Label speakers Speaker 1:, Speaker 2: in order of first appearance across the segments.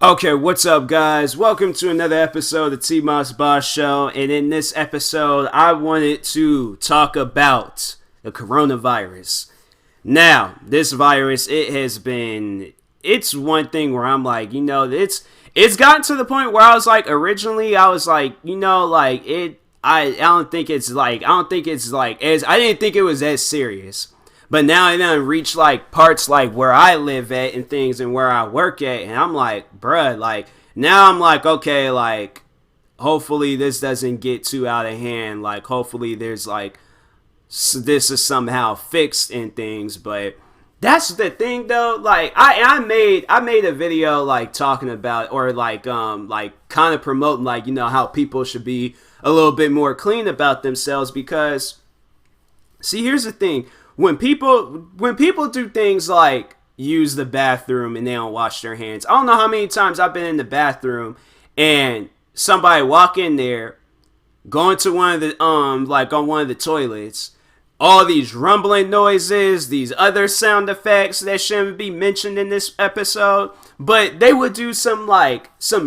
Speaker 1: Okay, what's up, guys? Welcome to another episode of the TMossBoss Show. And in this episode, I wanted to talk about the coronavirus. Now, this virus, it's one thing where I'm like, it's gotten to the point where I was like, originally, I was like, I don't think it's like, I didn't think it was as serious. But now I done reach like parts like where I live at and things and where I work at, and I'm like, bruh, like now I'm like, okay, like hopefully this doesn't get too out of hand. Like hopefully there's like this is somehow fixed and things. But that's the thing though. Like I made a video like talking about or like kind of promoting like how people should be a little bit more clean about themselves because see, here's the thing. When people do things like use the bathroom and they don't wash their hands, I don't know how many times I've been in the bathroom and somebody walk in there, go into one of the like on one of the toilets, all these rumbling noises, these other sound effects that shouldn't be mentioned in this episode, but they would do some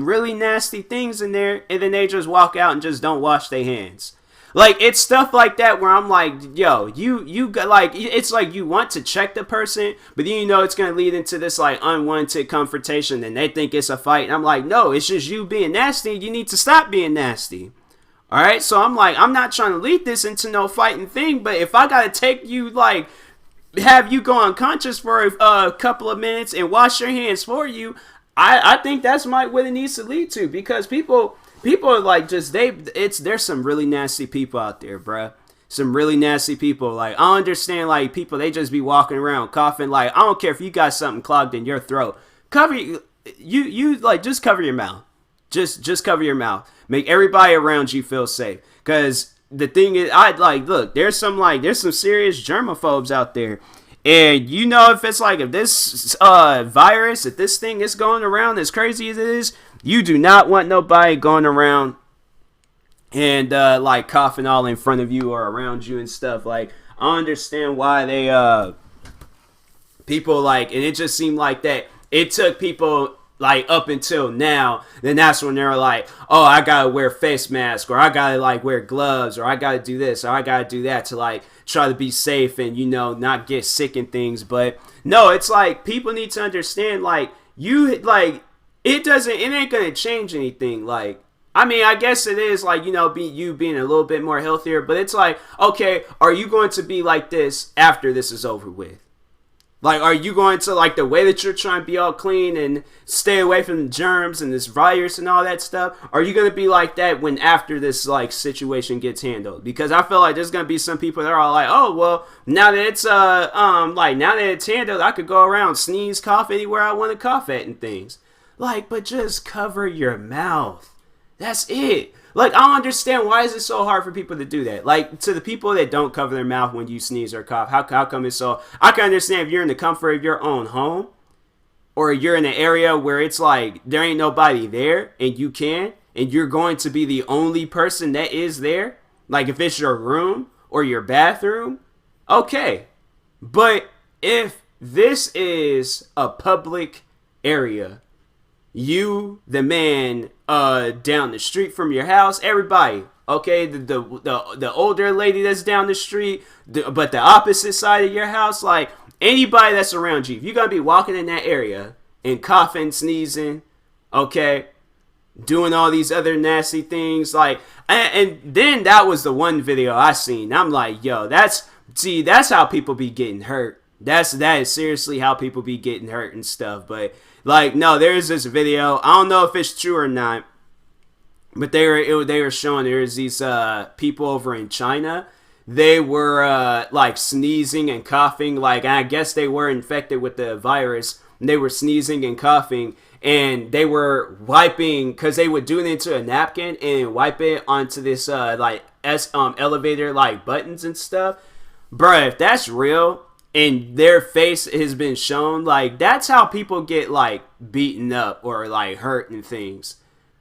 Speaker 1: really nasty things in there and then they just walk out and just don't wash their hands. Like, it's stuff like that where I'm like, yo, you got, like, it's like you want to check the person, but then it's going to lead into this, like, unwanted confrontation, and they think it's a fight, and I'm like, no, it's just you being nasty, you need to stop being nasty, alright? So I'm like, I'm not trying to lead this into no fighting thing, but if I got to take you, like, have you go unconscious for a couple of minutes and wash your hands for you, I think that's what it needs to lead to, because people are like there's some really nasty people out there, bruh. Some really nasty people. Like, I understand, like, people, they just be walking around coughing. Like, I don't care if you got something clogged in your throat. Just cover your mouth. Just cover your mouth. Make everybody around you feel safe. Because the thing is, look, there's some serious germaphobes out there. And if this virus, if this thing is going around as crazy as it is, you do not want nobody going around and like coughing all in front of you or around you and stuff. Like, I understand why they people like, and it just seemed like that it took people like up until now, then that's when they're like, oh, I gotta wear face mask, or I gotta like wear gloves, or I gotta do this, or I gotta do that to like try to be safe and not get sick and things. But no, it's like people need to understand, like, it ain't gonna change anything. Like, I mean, I guess it is like, being a little bit more healthier, but it's like, okay, are you going to be like this after this is over with? Like, are you going to, like, the way that you're trying to be all clean and stay away from the germs and this virus and all that stuff, are you going to be like that when after this, like, situation gets handled? Because I feel like there's going to be some people that are like, oh, well, now that it's, now that it's handled, I could go around, sneeze, cough anywhere I want to cough at and things. Like, but just cover your mouth. That's it. Like, I don't understand, why is it so hard for people to do that? Like, to the people that don't cover their mouth when you sneeze or cough, how come it's so... I can understand if you're in the comfort of your own home, or you're in an area where it's like, there ain't nobody there, and you're going to be the only person that is there. Like, if it's your room, or your bathroom, okay. But if this is a public area, you, the man down the street from your house, everybody, okay, the older lady that's down the street, but the opposite side of your house, like, anybody that's around you, if you're gonna be walking in that area and coughing, sneezing, okay, doing all these other nasty things, like, and then that was the one video I seen. I'm like, yo, that's how people be getting hurt. That is seriously how people be getting hurt and stuff. But like, no, there's this video. I don't know if it's true or not, but they were showing there's these people over in China. They were like sneezing and coughing. Like, I guess they were infected with the virus. And they were sneezing and coughing, and they were wiping, because they would do it into a napkin and wipe it onto this elevator like buttons and stuff. Bruh, if that's real, and their face has been shown, like, that's how people get, like, beaten up or, like, hurt and things.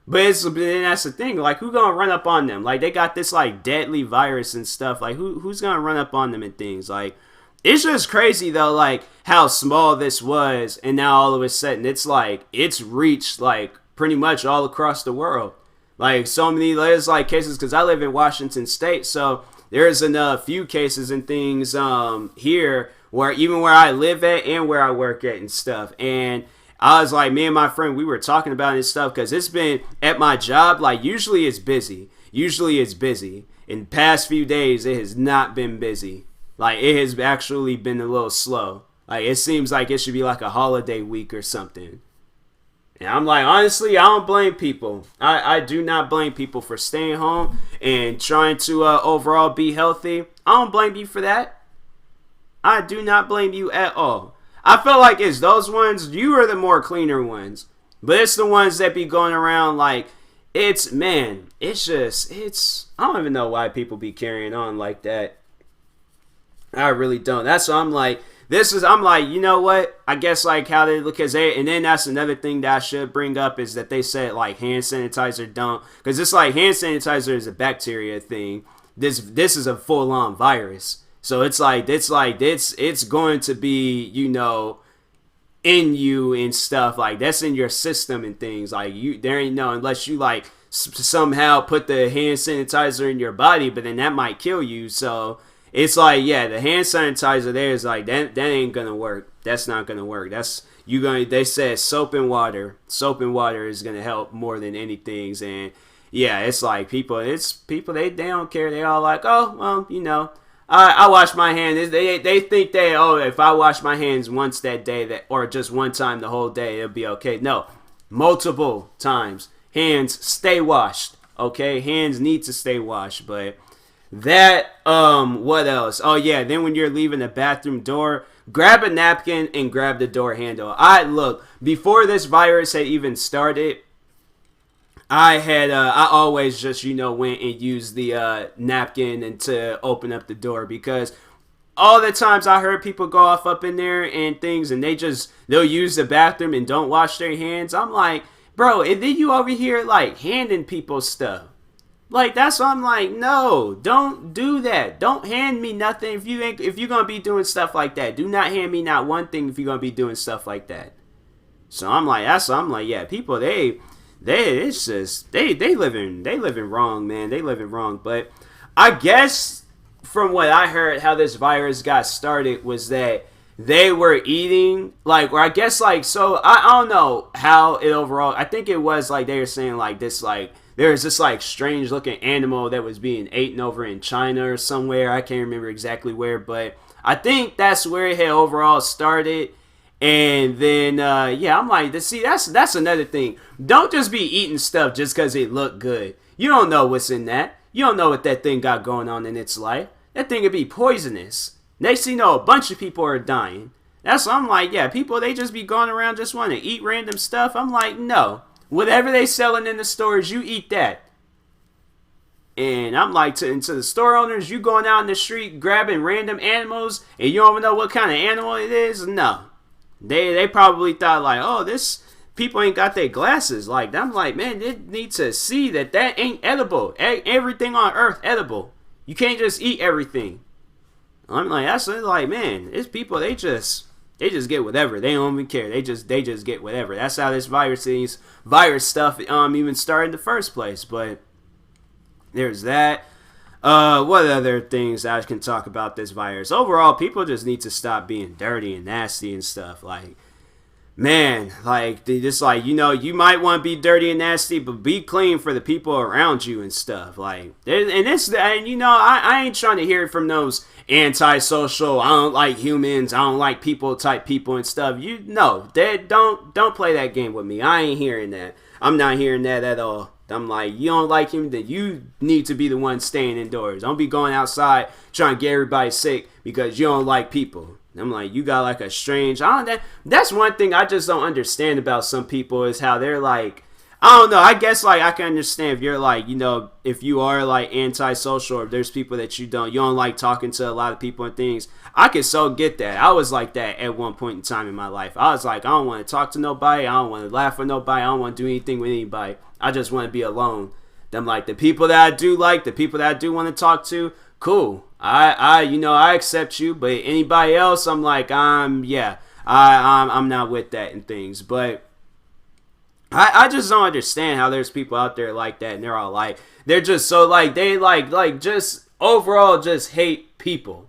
Speaker 1: But then that's the thing, like, who gonna run up on them? Like, they got this, like, deadly virus and stuff. Like, who's gonna run up on them and things? Like, It's just crazy though, like how small this was, and now all of a sudden it's like it's reached like pretty much all across the world. Like so many, there's like cases because I live in Washington State, so there's a few cases and things here where even where I live at and where I work at and stuff. And I was like, me and my friend, we were talking about this stuff because it's been at my job. Like usually it's busy. In the past few days, it has not been busy. Like it has actually been a little slow. Like it seems like it should be like a holiday week or something. And I'm like, honestly, I don't blame people. I do not blame people for staying home and trying to overall be healthy. I don't blame you for that. I do not blame you at all. I feel like it's those ones, you are the more cleaner ones. But it's the ones that be going around like, it's, man, it's just, it's, I don't even know why people be carrying on like that. I really don't. That's what I'm like. I'm like, you know what? I guess like how they look, and then that's another thing that I should bring up is that they said like hand sanitizer don't, because it's like hand sanitizer is a bacteria thing. This is a full on virus, so it's going to be, you know, in you and stuff like that's in your system and things like you there ain't no unless you like somehow put the hand sanitizer in your body, but then that might kill you. So it's like, yeah, the hand sanitizer there is like that ain't gonna work. That's not gonna work. They said soap and water is gonna help more than anything. And yeah, it's like people they don't care. They all like, oh well, you know, I wash my hands. They think if I wash my hands once that day or just one time the whole day it'll be okay. No, multiple times. Hands stay washed. Okay, hands need to stay washed. But that what else? Oh yeah, then when you're leaving the bathroom door, grab a napkin and grab the door handle. Before this virus had even started, I always just, you know, went and used the napkin and to open up the door, because all the times I heard people go off up in there and things and they'll use the bathroom and don't wash their hands. I'm like, bro, and then you over here like handing people stuff. Like, that's why I'm like, no, don't do that. Don't hand me nothing if you're gonna be doing stuff like that. Do not hand me not one thing if you're gonna be doing stuff like that. So I'm like, yeah, people they living wrong, man. They living wrong. But I guess from what I heard, how this virus got started was that they were eating like, or I guess like, so I don't know how it overall. I think it was like they were saying like this, like there was this like strange looking animal that was being eaten over in China or somewhere. I can't remember exactly where, but I think that's where it had overall started. And then yeah, I'm like, see, that's another thing. Don't just be eating stuff just because it looked good. You don't know what's in that. You don't know what that thing got going on in its life. That thing could be poisonous. Next thing you know, a bunch of people are dying. That's what I'm like, yeah, people, they just be going around just want to eat random stuff. I'm like, no. Whatever they selling in the stores, you eat that. And I'm like, to the store owners, you going out in the street grabbing random animals and you don't even know what kind of animal it is? No. They probably thought like, oh, this people ain't got their glasses. Like, I'm like, man, they need to see that ain't edible. Everything on earth edible. You can't just eat everything. I'm like, that's like, man, it's people, they just get whatever. They don't even care. They just get whatever. That's how this virus stuff even started in the first place. But there's that. What other things I can talk about this virus? Overall, people just need to stop being dirty and nasty and stuff. Like, man, like they just like, you know, you might want to be dirty and nasty, but be clean for the people around you and stuff. Like, and you know, I ain't trying to hear it from those antisocial, I don't like humans, I don't like people type people and stuff. You know, don't play that game with me. I ain't hearing that. I'm not hearing that at all. I'm like, you don't like him, then you need to be the one staying indoors. Don't be going outside trying to get everybody sick because you don't like people. I'm like, you got like a strange, that's one thing I just don't understand about some people is how they're like, I don't know, I guess like I can understand if you're like, you know, if you are like antisocial or if there's people that you don't like talking to a lot of people and things. I can so get that. I was like that at one point in time in my life. I was like, I don't want to talk to nobody. I don't want to laugh with nobody. I don't want to do anything with anybody. I just want to be alone. I'm like, the people that I do like, the people that I do want to talk to, cool. I accept you, but anybody else, I'm like, I'm not with that and things. But I just don't understand how there's people out there like that, and they're all like, they're just so like, they like just overall just hate people.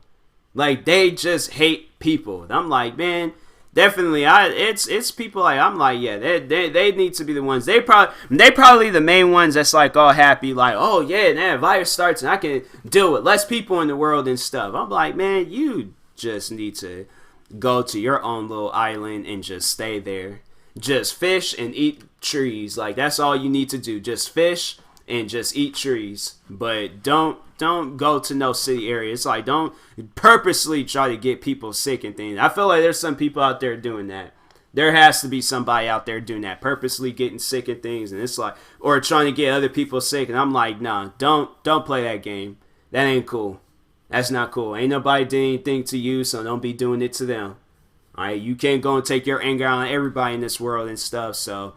Speaker 1: Like, they just hate people. And I'm like, man, definitely, it's people like, I'm like, yeah, they need to be the ones. They probably the main ones that's like all happy, like, oh yeah, that virus starts and I can deal with less people in the world and stuff. I'm like, man, you just need to go to your own little island and just stay there. Just fish and eat trees. Like, that's all you need to do. Just fish and just eat trees. But don't go to no city area. It's like, don't purposely try to get people sick and things. I feel like there's some people out there doing that. There has to be somebody out there doing that, purposely getting sick and things, and it's like, or trying to get other people sick. And I'm like, nah, don't play that game. That ain't cool. That's not cool. Ain't nobody did anything to you, so don't be doing it to them. All right, you can't go and take your anger out on everybody in this world and stuff. So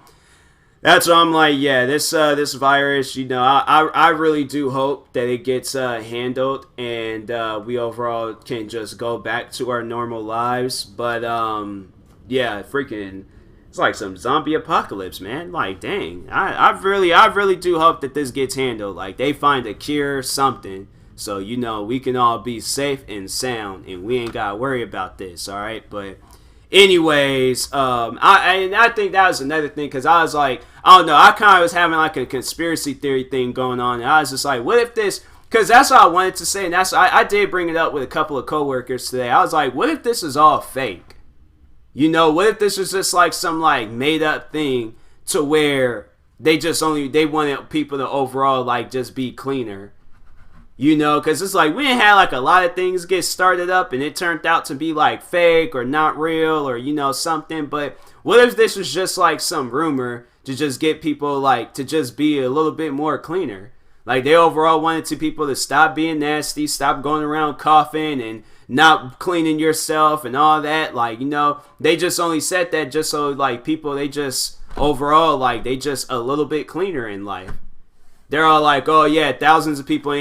Speaker 1: that's why I'm like, yeah, this virus, I really do hope that it gets handled and we overall can just go back to our normal lives. But yeah, freaking, it's like some zombie apocalypse, man. Like, dang, I really do hope that this gets handled. Like, they find a cure, something, so we can all be safe and sound, and we ain't gotta worry about this. All right, but. Anyways, I think that was another thing, because I was like, I don't know, I kind of was having like a conspiracy theory thing going on, and I was just like, what if this, because that's what I wanted to say, and I did bring it up with a couple of coworkers today. I was like, what if this is all fake? What if this was just like some like made up thing to where they wanted people to overall like just be cleaner? Because it's like we didn't have like a lot of things get started up and it turned out to be like fake or not real or something. But what if this was just like some rumor to just get people like to just be a little bit more cleaner? Like, they overall wanted people to stop being nasty, stop going around coughing and not cleaning yourself and all that. Like, they just only said that just so like people, they just overall like they just a little bit cleaner in life. They're all like, oh yeah, thousands of people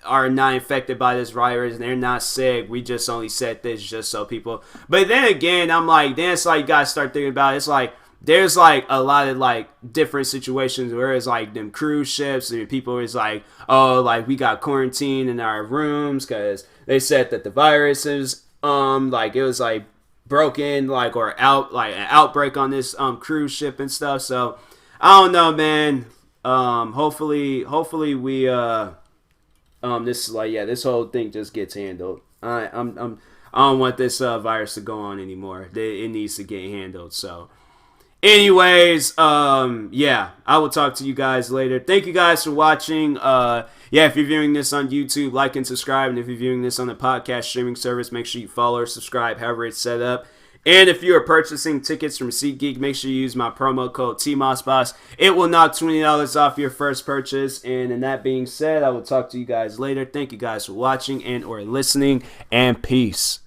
Speaker 1: are not infected by this virus and they're not sick. We just only said this just so people. But then again, I'm like, then it's like you gotta start thinking about it. It's like there's like a lot of like different situations where it's like them cruise ships and people is like, oh, like we got quarantined in our rooms because they said that the virus is like it was like broken like or out like an outbreak on this cruise ship and stuff. So I don't know, man. Hopefully we this like, yeah, this whole thing just gets handled. I don't want this virus to go on anymore. It needs to get handled. So anyways, yeah, I will talk to you guys later. Thank you guys for watching. Yeah, if you're viewing this on YouTube, like and subscribe, and if you're viewing this on the podcast streaming service, make sure you follow or subscribe however it's set up. And if you are purchasing tickets from SeatGeek, make sure you use my promo code TMossBoss. It will knock $20 off your first purchase. And that being said, I will talk to you guys later. Thank you guys for watching and or listening, and peace.